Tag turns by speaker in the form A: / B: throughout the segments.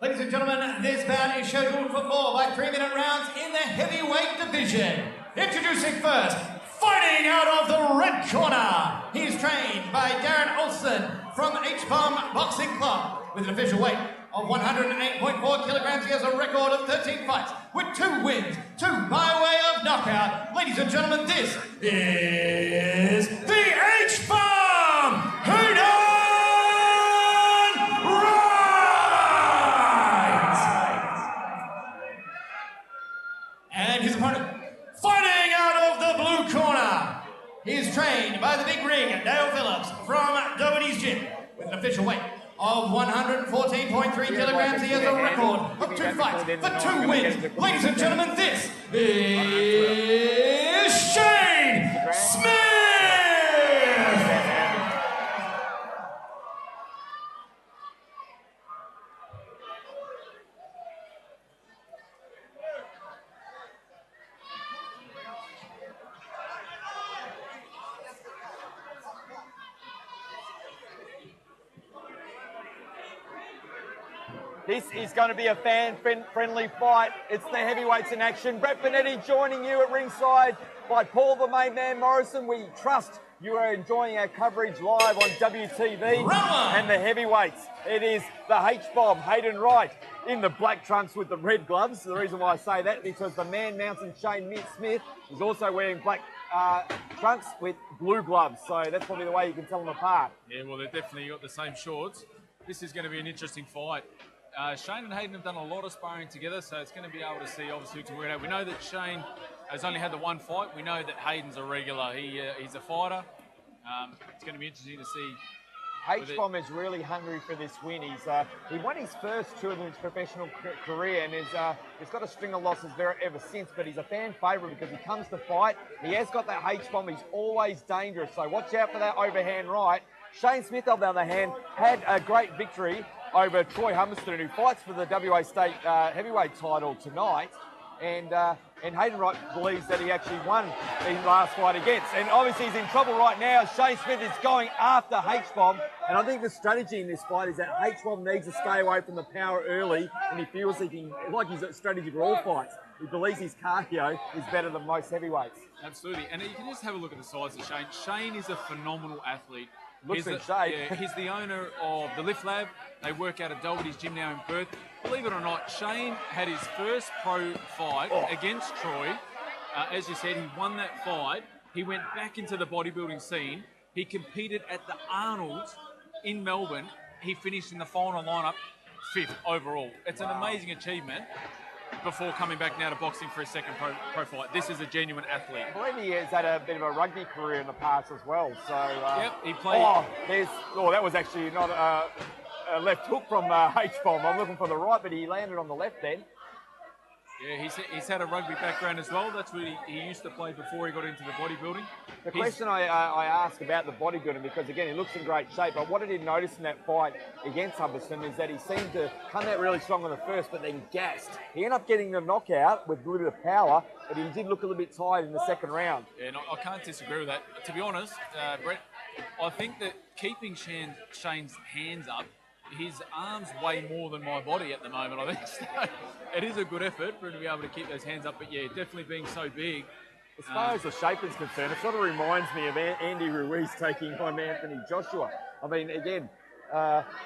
A: Ladies and gentlemen, this bout is scheduled for 4 by 3-minute rounds in the heavyweight division. Introducing first, fighting out of the red corner. He's trained by Darren Olsen from H-Bomb Boxing Club with an official weight of 108.4 kilograms. He has a record of 13 fights with 2 wins, 2 by way of knockout. Ladies and gentlemen, this is the H-Bomb Hayden! And his opponent, fighting out of the blue corner. He is trained by the big ring, Dale Phillips from Doherty's Gym with an official weight of 114.3 kilograms. He has a record of 2 fights for 2 wins. Ladies and gentlemen, this is Shayne Smith!
B: This is going to be a fan-friendly fight. It's the heavyweights in action. Brett Benetti joining you at ringside by Paul the Main Man Morrison. We trust you are enjoying our coverage live on WTV. And the heavyweights, it is the H-Bomb, Hayden Wright, in the black trunks with the red gloves. The reason why I say that, because the Man Mountain Shayne Smith is also wearing black trunks with blue gloves. So that's probably the way you can tell them apart.
C: Yeah, well, they've definitely got the same shorts. This is going to be an interesting fight. Shayne and Hayden have done a lot of sparring together, so it's going to be able to see, obviously, who can work it out. We know that Shayne has only had the 1 fight. We know that Hayden's a regular. He's a fighter. It's going to be interesting to see.
B: H-Bomb is really hungry for this win. He won his first 2 of his professional career, and he's got a string of losses there ever since, but he's a fan favourite because he comes to fight. He has got that H-Bomb. He's always dangerous, so watch out for that overhand right. Shayne Smith, on the other hand, had a great victory over Troy Humberston, who fights for the WA State heavyweight title tonight. And Hayden Wright believes that he actually won his last fight against. And obviously he's in trouble right now. Shayne Smith is going after H-Bomb. And I think the strategy in this fight is that H-Bomb needs to stay away from the power early, and he feels he can, like his strategy for all fights, he believes his cardio is better than most heavyweights.
C: Absolutely. And you can just have a look at the size of Shayne. Shayne is a phenomenal athlete.
B: Looks in shape.
C: Yeah, he's the owner of the Lift Lab. They work out of Doherty's Gym now in Perth. Believe it or not, Shayne had his first pro fight against Troy. As you said, he won that fight. He went back into the bodybuilding scene. He competed at the Arnold's in Melbourne. He finished in the final lineup 5th overall. It's an amazing achievement before coming back now to boxing for his second pro fight. This is a genuine athlete.
B: I believe he has had a bit of a rugby career in the past as well. So
C: yep, he played.
B: That was actually not a left hook from H-Bomb. I'm looking for the right, but he landed on the left then.
C: Yeah, he's had a rugby background as well. That's what he used to play before he got into the bodybuilding.
B: The question I ask about the bodybuilding, because again, he looks in great shape, but what I did notice in that fight against Humberston is that he seemed to come out really strong on the first, but then gassed. He ended up getting the knockout with a little bit of power, but he did look a little bit tired in the second round.
C: Yeah, no, I can't disagree with that. To be honest, Brett, I think that keeping Shayne's hands up, his arms weigh more than my body at the moment, I think. So it is a good effort for him to be able to keep those hands up, but yeah, definitely being so big.
B: As far as the shape is concerned, it sort of reminds me of Andy Ruiz taking on Anthony Joshua. I mean, again,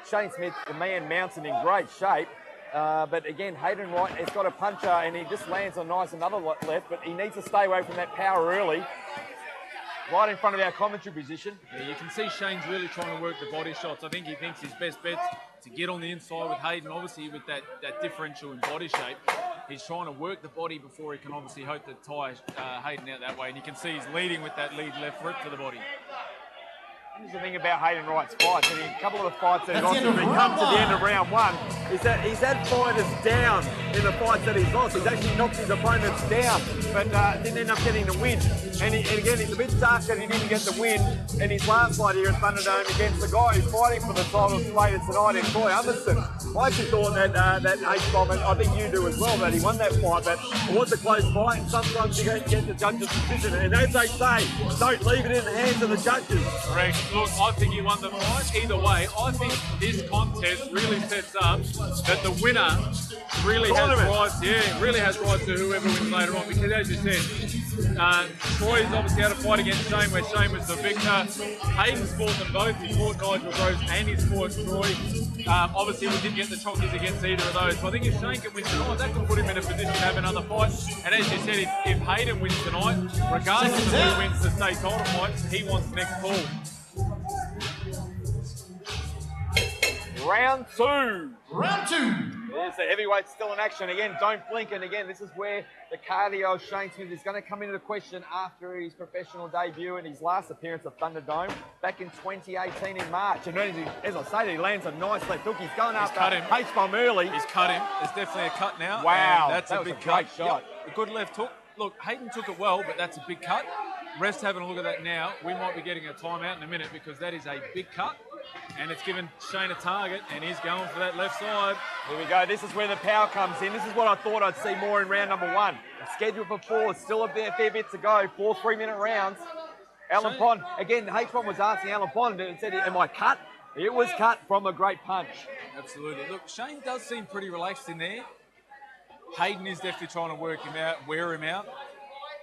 B: Shayne Smith, the Man Mountain, in great shape. But again, Hayden Wright has got a puncher and he just lands on nice another left, but he needs to stay away from that power early. Right in front of our commentary position.
C: Yeah, you can see Shayne's really trying to work the body shots. I think he thinks his best bet's to get on the inside with Hayden, obviously with that differential in body shape. He's trying to work the body before he can obviously hope to tie Hayden out that way. And you can see he's leading with that lead left rip to the body.
B: Here's the thing about Hayden Wright's fights, and in a couple of the fights that he's lost, when he comes to the end of round 1, is that he's had fighters down in the fights that he's lost. He's actually knocked his opponents down, but didn't end up getting the win. And again, it's a bit dark that he didn't get the win in his last fight here at Thunderdome against the guy who's fighting for the title later tonight in Troy Humberston. I actually thought that H-Bomb, and I think you do as well, that he won that fight, but it was a close fight, and sometimes you get the judge's decision. And as they say, don't leave it in the hands of the judges.
C: Correct. Look, I think he won the fight. Either way, I think this contest really sets up that the winner really has rights. Yeah, really has rights to whoever wins later on. Because as you said, Troy's obviously had a fight against Shayne where Shayne was the victor. Hayden's fought them both. He fought Nigel Gross and he's fought Troy. Obviously, we didn't get the chockies against either of those. So I think if Shayne can win tonight, that could put him in a position to have another fight. And as you said, if Hayden wins tonight, regardless of who wins the state title fight, he wants the next pull.
B: Round two.
A: Round two.
B: There's the heavyweight still in action. Again, don't blink. And again, this is where the cardio of Shayne Smith is going to come into the question after his professional debut and his last appearance at Thunderdome back in 2018 in March. And as I say, he lands a nice left hook. He's going after H-bomb early.
C: He's cut him. There's definitely a cut now.
B: Wow.
C: That's
B: that
C: a
B: was
C: big
B: a great
C: cut.
B: shot.
C: Yep. A good left hook. Look, Hayden took it well, but that's a big cut. Ref's having a look at that now. We might be getting a timeout in a minute because that is a big cut. And it's given Shayne a target, and he's going for that left side.
B: Here we go. This is where the power comes in. This is what I thought I'd see more in round number one. Scheduled for 4, still a fair bit to go. 4 3-minute rounds. Alan Pond, again, H1 was asking Alan Pond and said, am I cut? It was cut from a great punch.
C: Absolutely. Look, Shayne does seem pretty relaxed in there. Hayden is definitely trying to work him out, wear him out.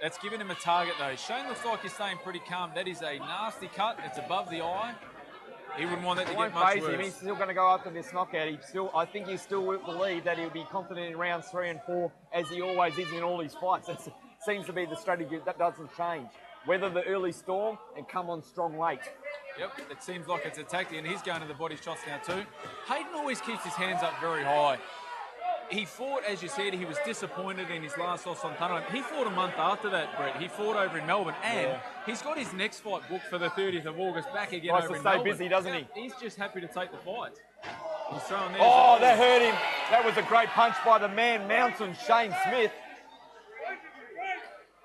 C: That's given him a target, though. Shayne looks like he's staying pretty calm. That is a nasty cut. It's above the eye. He wouldn't want that to get much worse.
B: He's still going to go after this knockout. I think he still will believe that he'll be confident in rounds 3 and 4, as he always is in all his fights. That seems to be the strategy. That doesn't change. Weather the early storm and come on strong late.
C: Yep, it seems like it's a tactic, and he's going to the body shots now too. Hayden always keeps his hands up very high. He fought, as you said, he was disappointed in his last loss on Thunderdome. He fought a month after that, Brett. He fought over in Melbourne, and he's got his next fight booked for the 30th of August back again over in Melbourne.
B: Likes to stay busy, doesn't he?
C: He's just happy to take the fight. He's throwing there.
B: Oh, that hurt him. That was a great punch by the man mountain, Shayne Smith.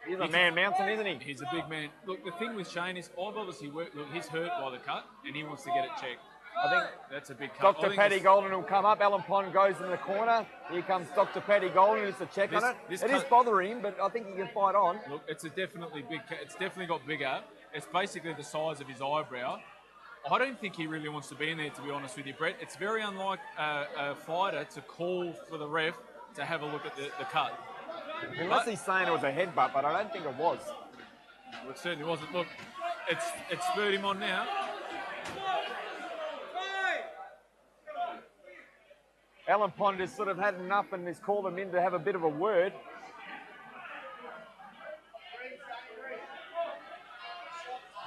B: He's a man mountain, isn't he?
C: He's a big man. Look, the thing with Shayne is, I've obviously worked, look, he's hurt by the cut, and he wants to get it checked.
B: I think
C: that's a big cut.
B: Dr. Paddy Golden will come up. Alan Pond goes in the corner. Here comes Dr. Paddy Golden just to check on it. It is bothering him, but I think he can fight on.
C: Look, it's a definitely big cut. It's definitely got bigger. It's basically the size of his eyebrow. I don't think he really wants to be in there, to be honest with you, Brett. It's very unlike a fighter to call for the ref to have a look at the cut.
B: Unless he's saying it was a headbutt, but I don't think it was.
C: Well, it certainly wasn't. Look, it's spurred him on now.
B: Alan Pond has sort of had enough and has called him in to have a bit of a word.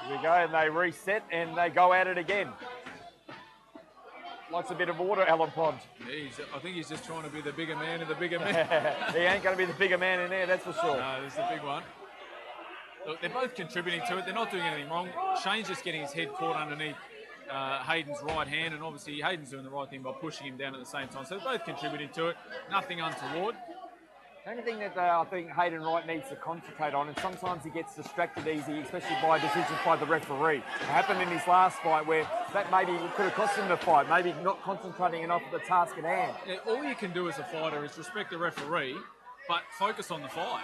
B: Here we go, and they reset and they go at it again. Likes a bit of order, Alan Pond.
C: Yeah, I think he's just trying to be the bigger man of the bigger man.
B: He ain't going to be the bigger man in there, that's for sure.
C: No, this is the big one. Look, they're both contributing to it. They're not doing anything wrong. Shayne's just getting his head caught underneath Hayden's right hand, and obviously Hayden's doing the right thing by pushing him down at the same time. So they're both contributing to it. Nothing untoward.
B: The only thing that I think Hayden Wright needs to concentrate on, and sometimes he gets distracted easy, especially by decisions by the referee. It happened in his last fight where that maybe could have cost him the fight, maybe not concentrating enough on the task at hand.
C: Yeah, all you can do as a fighter is respect the referee, but focus on the fight.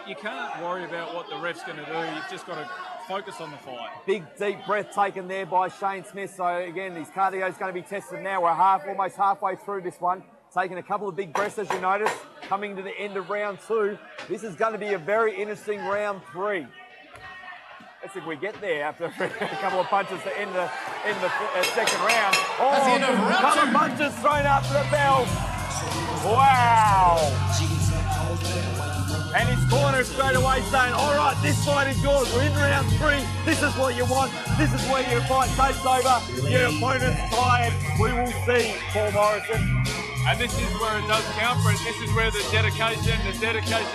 C: You can't worry about what the ref's going to do. You've just got to focus on the fight.
B: Big, deep breath taken there by Shayne Smith. So, again, his cardio is going to be tested now. We're almost halfway through this one. Taking a couple of big breaths, as you notice, coming to the end of round 2. This is going to be a very interesting round 3. Let's see if we get there after a couple of punches to end the second round. Oh,
A: that's the end of round 2.
B: A couple of punches thrown after the bell. Wow. And his corner straight away saying, all right, this fight is yours. We're in round 3. This is what you want. This is where your fight takes over. Your opponent's tired. We will see, Paul Morrison.
C: And this is where it does count for it. This is where the dedication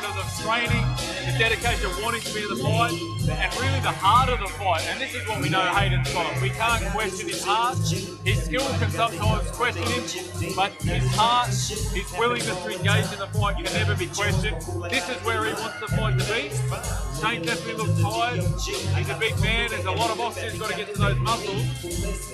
C: of the training, the dedication of wanting to be in the fight, and really the heart of the fight. And this is what we know Hayden's got. We can't question his heart. His skill can sometimes question him, but his heart, his willingness to engage in the fight can never be questioned. This is where he wants the fight to be. Shayne definitely looks tired. He's a big man. There's a lot of oxygen got to get to those muscles.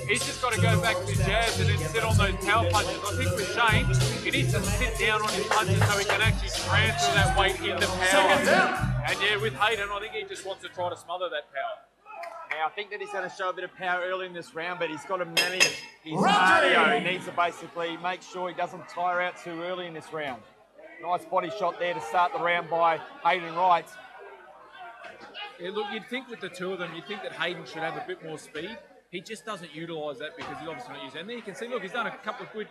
C: He's just got to go back to his jabs and then sit on those power punches. I think with Shayne, he needs to sit down on his punches so he can actually transfer that weight into power. And yeah, with Hayden, I think he just wants to try to smother that power.
B: Now, I think that he's going to show a bit of power early in this round, but he's got to manage his
A: Round three.
B: cardio. He needs to basically make sure he doesn't tire out too early in this round. Nice body shot there to start the round by Hayden Wright.
C: Yeah, look, you'd think with the two of them, you'd think that Hayden should have a bit more speed. He just doesn't utilise that because he's obviously not using it. And there you can see, look, he's done a couple of good,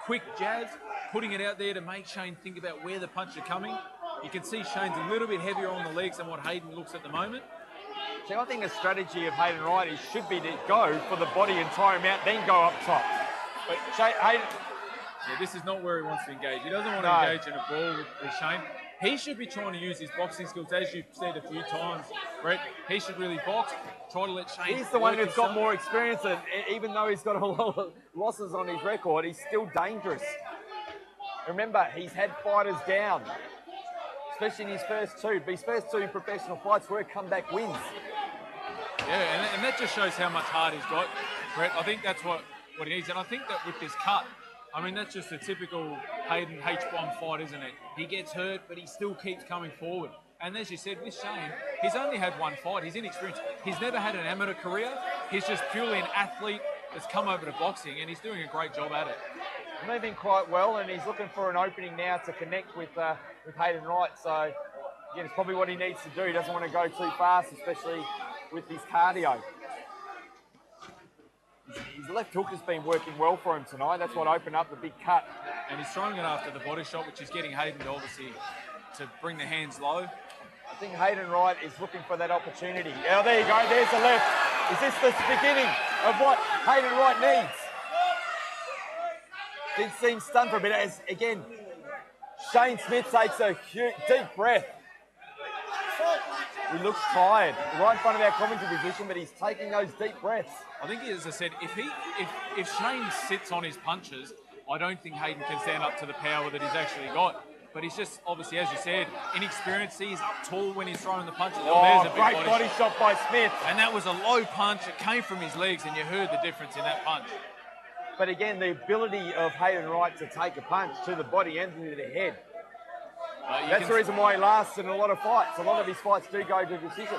C: quick jabs, putting it out there to make Shayne think about where the punches are coming. You can see Shayne's a little bit heavier on the legs than what Hayden looks at the moment.
B: So I think the strategy of Hayden Wright should be to go for the body and tire him out, then go up top. But Hayden...
C: Yeah, this is not where he wants to engage. He doesn't want to engage in a brawl with Shayne. He should be trying to use his boxing skills, as you've said a few times, Brett. He should really box, try to let Shayne...
B: He's the one who's got more experience, and even though he's got a lot of losses on his record, he's still dangerous. Remember, he's had fighters down, especially in his first two. But his first two professional fights were comeback wins.
C: Yeah, and that just shows how much heart he's got, Brett. I think that's what he needs. And I think that with this cut, I mean, that's just a typical Hayden H1 fight, isn't it? He gets hurt, but he still keeps coming forward. And as you said, with Shayne, he's only had one fight. He's inexperienced. He's never had an amateur career. He's just purely an athlete that's come over to boxing, and he's doing a great job at it.
B: Moving quite well, and he's looking for an opening now to connect with Hayden Wright. So, again, it's probably what he needs to do. He doesn't want to go too fast, especially with his cardio. His left hook has been working well for him tonight. That's what opened up the big cut.
C: And he's throwing it after the body shot, which is getting Hayden to obviously to bring the hands low.
B: I think Hayden Wright is looking for that opportunity. Oh, there you go. There's the left. Is this the beginning of what Hayden Wright needs? Did seem stunned for a bit. As again, Shayne Smith takes a deep breath. He looks tired, right in front of our commentary position, but he's taking those deep breaths.
C: I think, as I said, if Shayne sits on his punches, I don't think Hayden can stand up to the power that he's actually got. But he's just, obviously, as you said, inexperienced. He's up tall when he's throwing the punches.
B: Oh,
C: there's a big
B: great body shot by Smith.
C: And that was a low punch. It came from his legs, and you heard the difference in that punch.
B: But again, the ability of Hayden Wright to take a punch to the body and to the head. That's the reason why he lasts in a lot of fights. A lot of his fights do go to decision.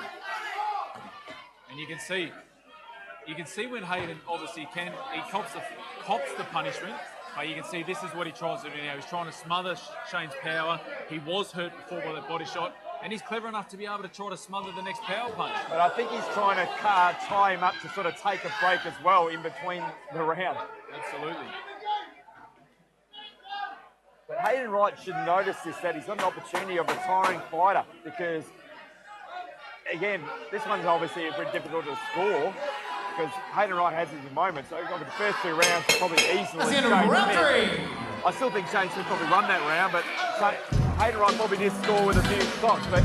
C: And you can see when Hayden obviously he cops the punishment. But you can see this is what he tries to do now. He's trying to smother Shayne's power. He was hurt before by that body shot. And he's clever enough to be able to try to smother the next power punch.
B: But I think he's trying to tie him up to sort of take a break as well in between the round.
C: Absolutely.
B: But Hayden Wright should notice this, that he's got an opportunity of a retiring fighter, because, again, this one's obviously very difficult to score because Hayden Wright has his moments. So over the first two rounds, probably easily Shayne Smith. I still think Shayne Smith probably won that round, but Hayden Wright probably did score with a few shots. But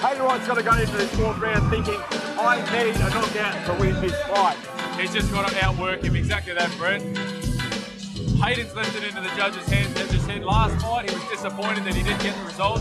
B: Hayden Wright's got to go into this fourth round thinking, I need a knockout to win this fight.
C: He's just got to outwork him. Exactly that, Brett. Hayden's left it into the judge's hands. As you said, last fight, he was disappointed that he didn't get the result.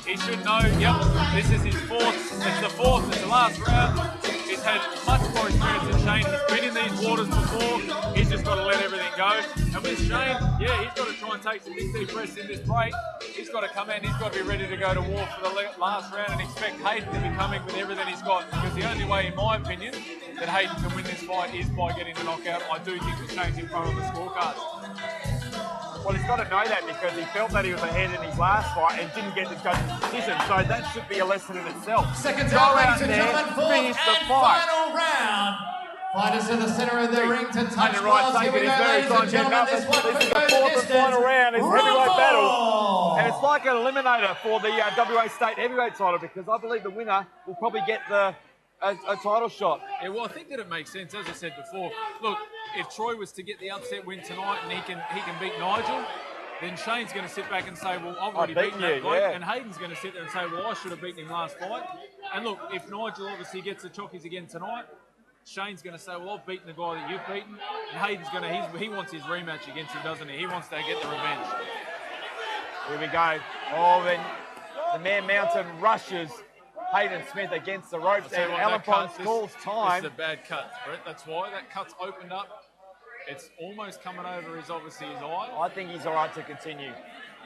C: He should know, yep, this is his fourth. It's the fourth, it's the last round. He's had much more experience than Shayne. He's been in these waters before. He's just got to let everything go. And with Shayne, yeah, he's got to try and take some big deep breaths in this break. He's got to come in, he's got to be ready to go to war for the last round and expect Hayden to be coming with everything he's got. Because the only way, in my opinion, that Hayden can win this fight is by getting the knockout. I do think that Shayne's in front of the scorecards.
B: Well, he's got to know that because he felt that he was ahead in his last fight and didn't get the judge's decision. So that should be a lesson in itself.
A: Seconds out, ladies and gentlemen, fourth and final round. Fighters to the centre of the ring to touch gloves. Here we go, ladies and gentlemen. This one could go the distance.
B: Final round is heavyweight battle. And it's like an eliminator for the WA State Heavyweight title, because I believe the winner will probably get a title shot.
C: Yeah, well, I think that it makes sense, as I said before. Look, if Troy was to get the upset win tonight and he can beat Nigel, then Shayne's going to sit back and say, well, I've already beaten that bloke. Yeah. And Hayden's going to sit there and say, well, I should have beaten him last fight. And look, if Nigel obviously gets the chockies again tonight, Shayne's going to say, well, I've beaten the guy that you've beaten. And Hayden's going to, he wants his rematch against him, doesn't he? He wants to get the revenge.
B: Here we go. Oh, then the Man Mountain rushes Hayden Smith against the ropes, and Alan Pons calls time.
C: This is a bad cut, Brett. That's why. That cut's opened up It's almost coming over obviously his eye.
B: I think he's all right to continue.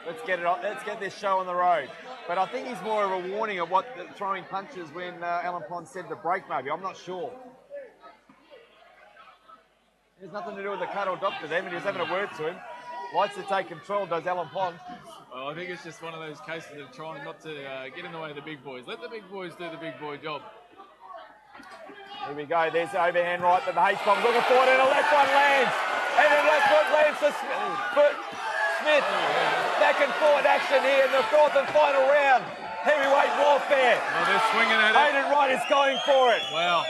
B: Let's get this show on the road. But I think he's more of a warning of what throwing punches when Alan Pond said to break maybe. I'm not sure. There's nothing to do with the cut or doctor then, but he's having a word to him. Likes to take control, does Alan Pond.
C: Well, I think it's just one of those cases of trying not to get in the way of the big boys. Let the big boys do the big boy job.
B: Here we go. There's the overhand right, but the H-bomb looking forward and a left one lands. And then left foot lands for Smith. Back and forward action here in the fourth and final round. Heavyweight warfare.
C: Well, they're swinging at it.
B: Hayden Wright is going for it.
C: Wow.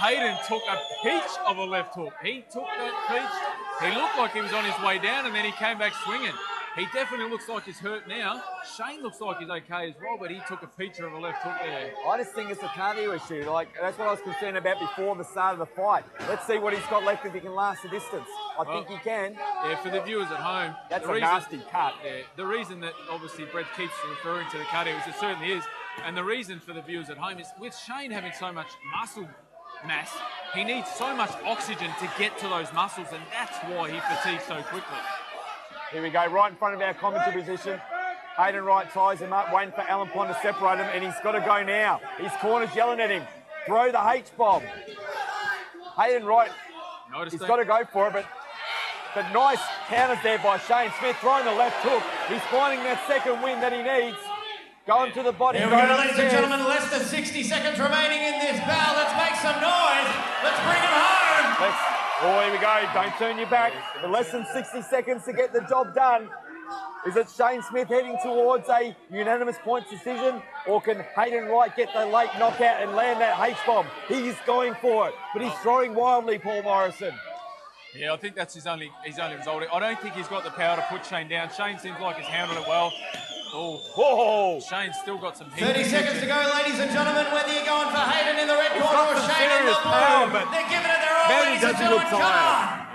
C: Hayden took a peach of a left hook. He took that peach. He looked like he was on his way down, and then he came back swinging. He definitely looks like he's hurt now. Shayne looks like he's okay as well, but he took a feature of a left hook there.
B: I just think it's a cardio issue. Like, that's what I was concerned about before the start of the fight. Let's see what he's got left if he can last the distance. I think he can.
C: Yeah, for the viewers at home.
B: That's a nasty cut.
C: Yeah, the reason that obviously Brett keeps referring to the cardio, which it certainly is, and the reason for the viewers at home is with Shayne having so much muscle mass, he needs so much oxygen to get to those muscles, and that's why he fatigues so quickly.
B: Here we go, right in front of our commentary position. Hayden Wright ties him up, waiting for Alan Pond to separate him, and he's got to go now. His corner's yelling at him. Throw the H-bomb. Hayden Wright, he's got to go for it, but nice counters there by Shayne. Smith throwing the left hook. He's finding that second win that he needs. Going to the body.
A: Here we go, ladies and gentlemen. Less than 60 seconds remaining in this bout. Let's make some noise. Let's bring it home.
B: Oh, here we go. Don't turn your back. But less than 60 seconds to get the job done. Is it Shayne Smith heading towards a unanimous points decision, or can Hayden Wright get the late knockout and land that H-bomb? He's going for it, but he's throwing wildly, Paul Morrison.
C: Yeah, I think that's his only result. I don't think he's got the power to put Shayne down. Shayne seems like he's handled it well. Oh,
B: whoa!
C: Shayne's still got some heat.
A: 30 seconds to go, ladies and gentlemen. Whether you're going for Hayden in the red corner or Shayne in the blue, they're giving it their all, ladies and gentlemen. Come on!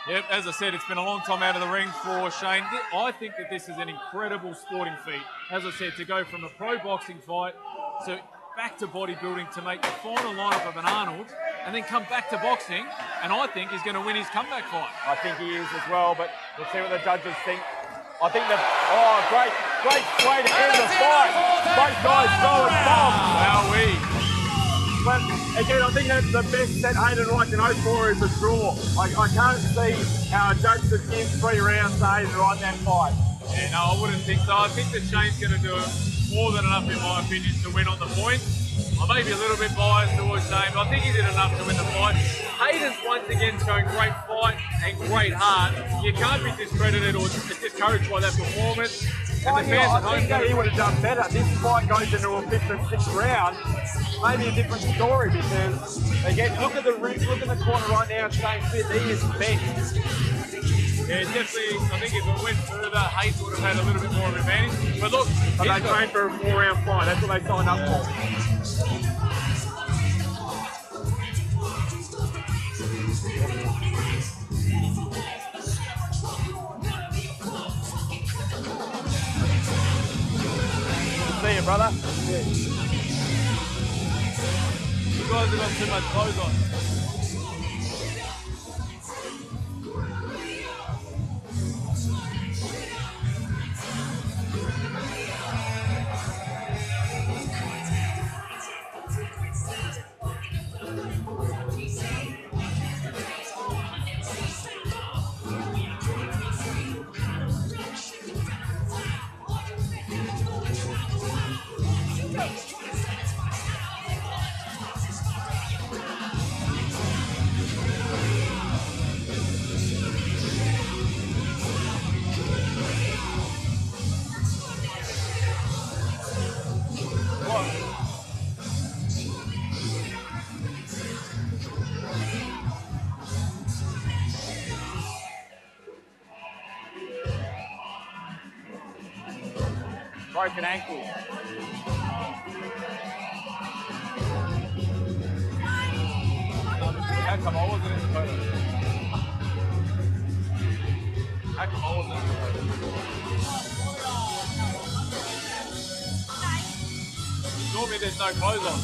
C: Yep, as I said, it's been a long time out of the ring for Shayne. I think that this is an incredible sporting feat. As I said, to go from a pro boxing fight to back to bodybuilding to make the final lineup of an Arnold and then come back to boxing, and I think he's going to win his comeback fight.
B: I think he is as well, but we'll see what the judges think. I think that, great way to end the fight. Both guys throw it bomb.
C: Wowee.
B: But again, I think that the best that Hayden Wright can hope for is a draw. I can't see how a judge could give 3 rounds to Hayden Wright in that fight.
C: Yeah, no, I wouldn't think so. I think that Shayne's going to do more than enough, in my opinion, to win on the points. I may be a little bit biased towards Shayne, but I think he did enough to win the fight. Hayden's once again showing great fight and great heart. You can't be discredited or discouraged by that performance. And the fans at home,
B: I think that he would have done better. This fight goes into a 5th and 6th round. Maybe a different story, because again, look at the corner right now. Shayne Smith, he is bent.
C: Yeah, definitely. I think if it went further, Hayden would have had a little bit more of an advantage. But look,
B: but they trained for a 4-round fight. That's what they signed up for. See you, brother. Yeah.
C: You guys have got too much clothes on.
B: Broken ankle.
C: How come I wasn't in the photo? How come I wasn't in the photo? Normally there's no clothes on.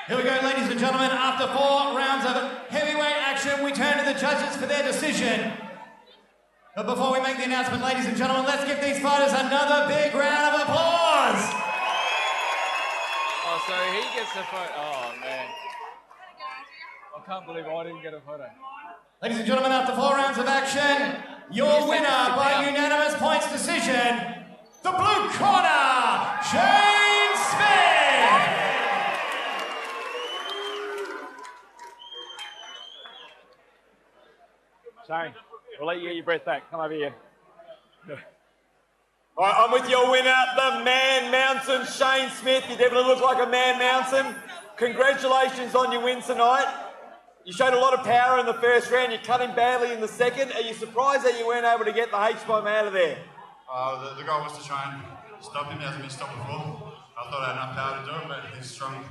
A: Here we go, ladies and gentlemen. After 4 rounds of heavyweight action, we turn to the judges for their decision. But before we make the announcement, ladies and gentlemen, let's give these fighters another big round of applause.
C: Oh, so he gets the photo. Oh, man. I can't believe I didn't get a photo.
A: Ladies and gentlemen, after 4 rounds of action, your winner by unanimous points decision, the blue corner, Shayne Smith.
B: Shayne, we'll let you get your breath back. Come over here.
D: All right, I'm with your winner, the Man Mountain, Shayne Smith. You definitely look like a Man Mountain. Congratulations on your win tonight. You showed a lot of power in the first round. You cut him badly in the second. Are you surprised that you weren't able to get the H-bomb out of there?
E: The goal was to try and stop him. He hasn't been stopped before. I thought I had enough power to do it, but he's strong.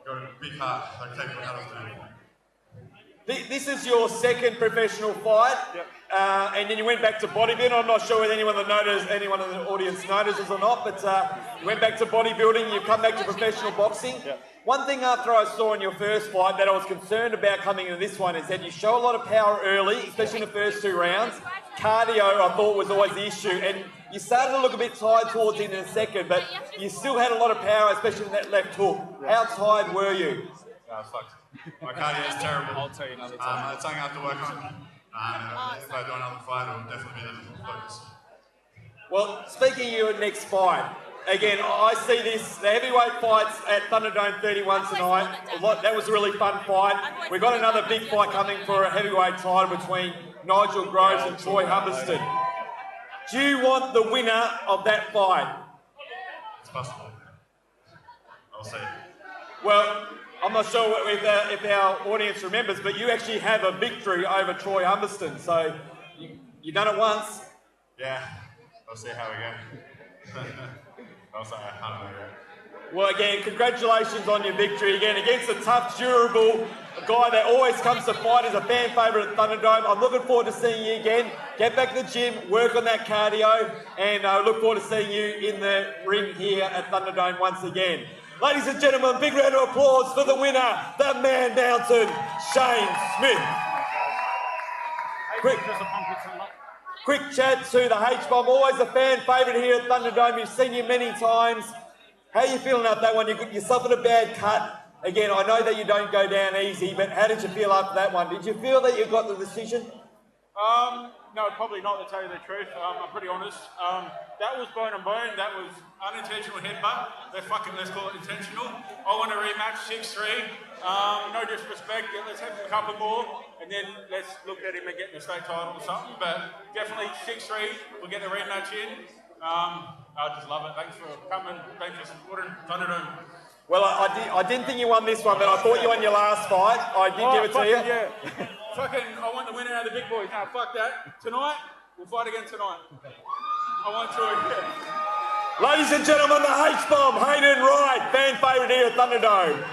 E: Got a big heart. Like, take it out of him.
D: This is your second professional fight,
E: Yep.
D: And then you went back to bodybuilding. I'm not sure whether anyone in the audience notices or not, but you went back to bodybuilding. You've come back to professional boxing.
E: Yep.
D: One thing after I saw in your first fight that I was concerned about coming into this one is that you show a lot of power early, especially in the first 2 rounds. Cardio, I thought, was always the issue, and you started to look a bit tired towards the end of the second, but you still had a lot of power, especially in that left hook. How tired were you?
E: Fucked. My cardio is terrible.
C: I'll tell you another time.
E: It's something I have to work on. If I do another fight, it'll definitely be the focus.
D: Well, speaking of your next fight, again, I see the heavyweight fights at Thunderdome 31 tonight. That was a really fun fight. We've got another big fight coming for a heavyweight title between Nigel Groves and Troy Humberston. Do you want the winner of that fight?
E: It's possible. I'll see.
D: Well, I'm not sure if our audience remembers, but you actually have a victory over Troy Humberston. So you've done it once.
E: Yeah. I'll see how we go. I'll say I don't know yet.
D: Well, again, congratulations on your victory again against a tough, durable guy that always comes to fight as a fan favourite at Thunderdome. I'm looking forward to seeing you again. Get back to the gym, work on that cardio, and I look forward to seeing you in the ring here at Thunderdome once again. Ladies and gentlemen, big round of applause for the winner, the Man Mountain, Shayne Smith. Quick chat to the H-bomb, always a fan favourite here at Thunderdome. You've seen you many times. How are you feeling after that one? You suffered a bad cut. Again, I know that you don't go down easy, but how did you feel after that one? Did you feel that you got the decision?
F: No, probably not, to tell you the truth. I'm pretty honest. That was bone and bone. That was unintentional headbutt. Let's call it intentional. I want a rematch, 6-3. No disrespect. Let's have a couple more, and then let's look at him and get the state title or something. But definitely 6-3. We'll get the rematch in. I just love it. Thanks for coming. Thanks for supporting Thunderdome.
D: Well, I didn't think you won this one, but I thought you won your last fight. I did give it to you.
F: Yeah. I want the winner out of the big boys. No, fuck that. Tonight, we'll fight again tonight. I want to. Yeah.
D: Ladies and gentlemen, the H-bomb, Hayden Wright, fan favourite here at Thunderdome.